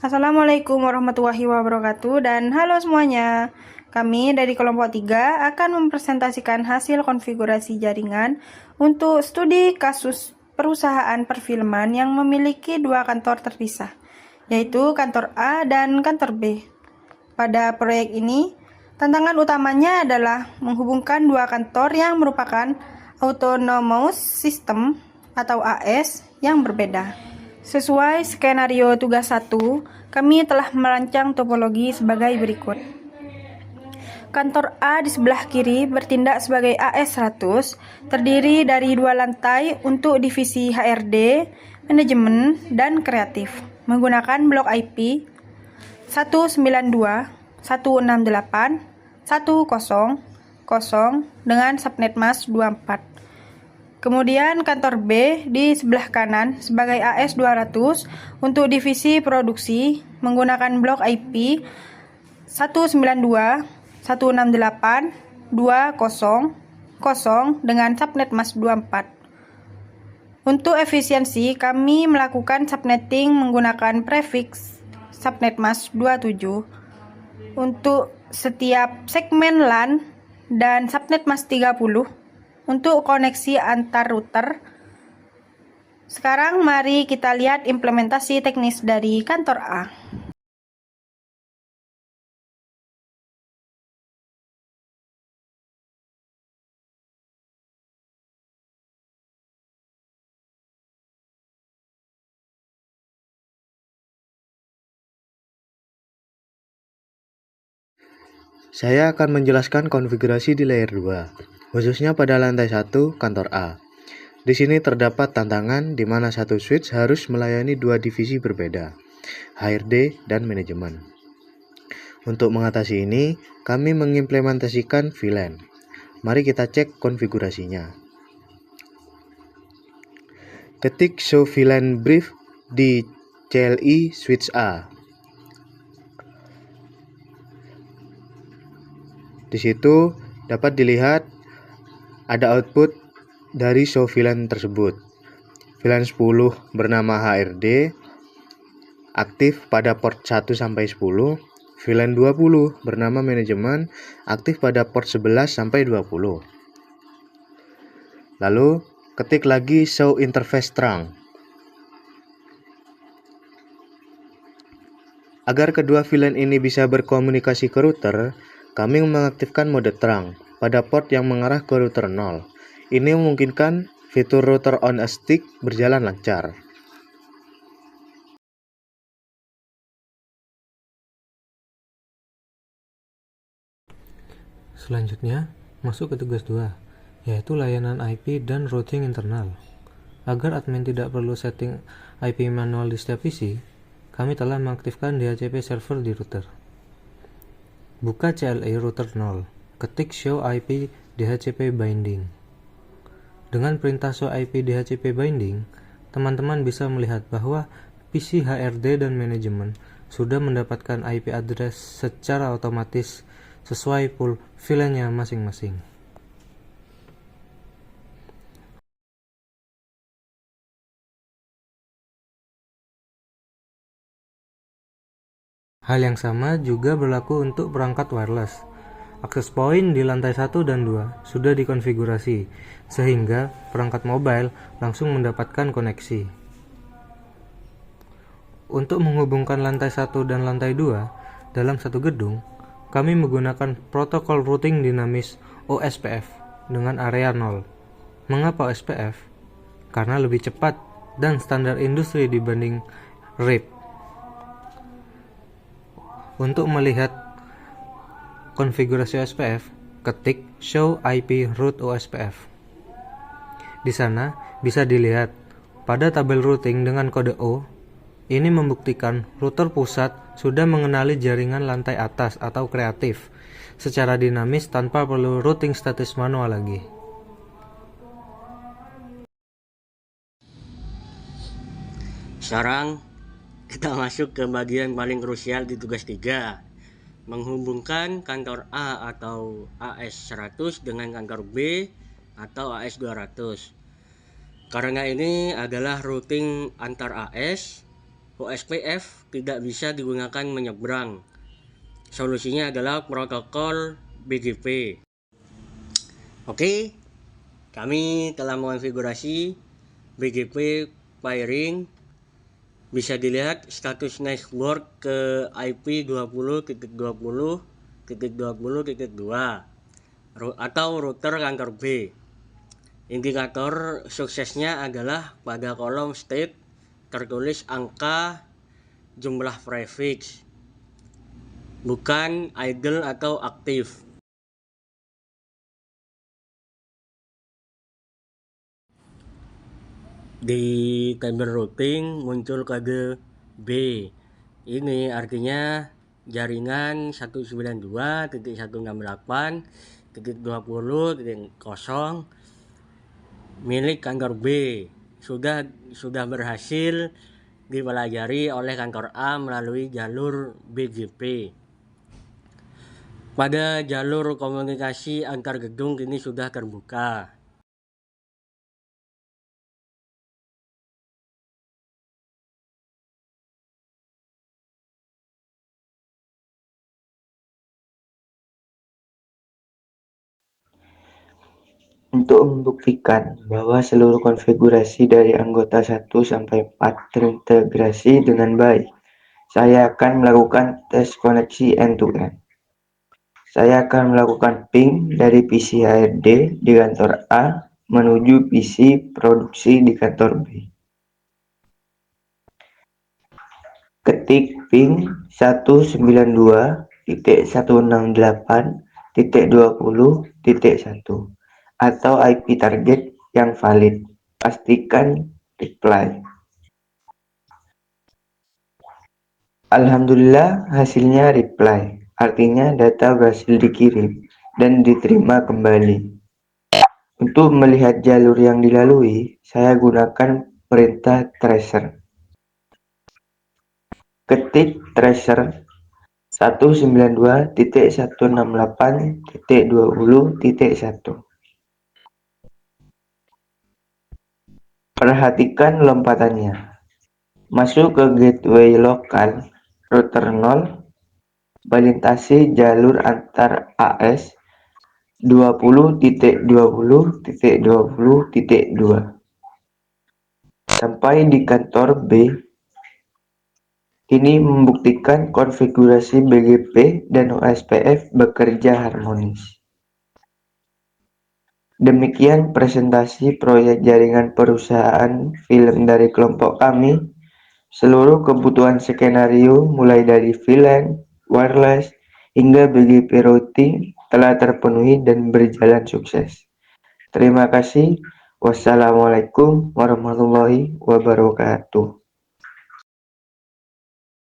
Assalamualaikum warahmatullahi wabarakatuh dan halo semuanya. Kami dari kelompok 3 akan mempresentasikan hasil konfigurasi jaringan untuk studi kasus perusahaan perfilman yang memiliki dua kantor terpisah, yaitu kantor A dan kantor B. Pada proyek ini, tantangan utamanya adalah menghubungkan dua kantor yang merupakan autonomous system atau AS yang berbeda. Sesuai skenario tugas 1, kami telah merancang topologi sebagai berikut. Kantor A di sebelah kiri bertindak sebagai AS100, terdiri dari dua lantai untuk divisi HRD, manajemen, dan kreatif, menggunakan blok IP 192, 168, 100 dengan subnet mask 24. Kemudian kantor B di sebelah kanan sebagai AS200 untuk divisi produksi menggunakan blok IP 192, 168, 200 dengan subnet mask 24. Untuk efisiensi, kami melakukan subnetting menggunakan prefix subnet mask 27 untuk setiap segmen LAN dan subnet mask 30 untuk koneksi antar router. Sekarang mari kita lihat implementasi teknis dari kantor A. Saya akan menjelaskan konfigurasi di layer 2, khususnya pada lantai 1 kantor A. Di sini terdapat tantangan di mana satu switch harus melayani dua divisi berbeda, HRD dan manajemen. Untuk mengatasi ini, kami mengimplementasikan VLAN. Mari kita cek konfigurasinya. Ketik show VLAN brief di CLI switch A. Di situ dapat dilihat ada output dari show VLAN tersebut. VLAN 10 bernama HRD aktif pada port 1 sampai 10. VLAN 20 bernama manajemen aktif pada port 11 sampai 20. Lalu ketik lagi show interface terang. Agar kedua VLAN ini bisa berkomunikasi ke router, kami mengaktifkan mode terang pada port yang mengarah ke router 0. Ini memungkinkan fitur router on a stick berjalan lancar. Selanjutnya, masuk ke tugas 2, yaitu layanan IP dan routing internal. Agar admin tidak perlu setting IP manual di setiap PC, kami telah mengaktifkan DHCP server di router. Buka CLI router 0, ketik show IP DHCP binding. Dengan perintah show IP DHCP binding, teman-teman bisa melihat bahwa PC HRD dan manajemen sudah mendapatkan IP address secara otomatis sesuai pool VLAN-nya masing-masing. Hal yang sama juga berlaku untuk perangkat wireless. Akses point di lantai 1 dan 2 sudah dikonfigurasi, sehingga perangkat mobile langsung mendapatkan koneksi. Untuk menghubungkan lantai 1 dan lantai 2 dalam satu gedung, kami menggunakan protokol routing dinamis OSPF dengan area 0. Mengapa OSPF? Karena lebih cepat dan standar industri dibanding RIP. Untuk melihat konfigurasi OSPF, ketik show IP route OSPF. Di sana bisa dilihat pada tabel routing dengan kode O, ini membuktikan router pusat sudah mengenali jaringan lantai atas atau kreatif secara dinamis tanpa perlu routing status manual lagi. Sekarang kita masuk ke bagian paling krusial di tugas 3, menghubungkan kantor A atau AS100 dengan kantor B atau AS200. Karena ini adalah routing antar AS, OSPF tidak bisa digunakan menyeberang. Solusinya adalah protokol BGP. Oke, kami telah mengonfigurasi BGP pairing. Bisa dilihat status network ke IP 20.20.20.2 atau router kantor B. Indikator suksesnya adalah pada kolom state tertulis angka jumlah prefix, bukan idle atau aktif. Di tabel routing muncul kode B. Ini artinya jaringan 192.168.20.0 milik kantor B sudah berhasil dipelajari oleh kantor A melalui jalur BGP. Pada jalur komunikasi antar gedung kini sudah terbuka. Untuk membuktikan bahwa seluruh konfigurasi dari anggota 1 sampai 4 terintegrasi dengan baik, saya akan melakukan tes koneksi end-to-end. Saya akan melakukan ping dari PC HRD di kantor A menuju PC produksi di kantor B. Ketik ping 192.168.20.1 atau IP target yang valid. Pastikan reply. Alhamdulillah hasilnya reply, artinya data berhasil dikirim dan diterima kembali. Untuk melihat jalur yang dilalui, saya gunakan perintah tracer. Ketik tracer 192.168.20.1. Perhatikan lompatannya. Masuk ke gateway lokal router 0, melintasi jalur antar AS 20.20.20.2. Sampai di kantor B. Ini membuktikan konfigurasi BGP dan OSPF bekerja harmonis. Demikian presentasi proyek jaringan perusahaan film dari kelompok kami. Seluruh kebutuhan skenario mulai dari VLAN, wireless, hingga BGP routing telah terpenuhi dan berjalan sukses. Terima kasih. Wassalamualaikum warahmatullahi wabarakatuh.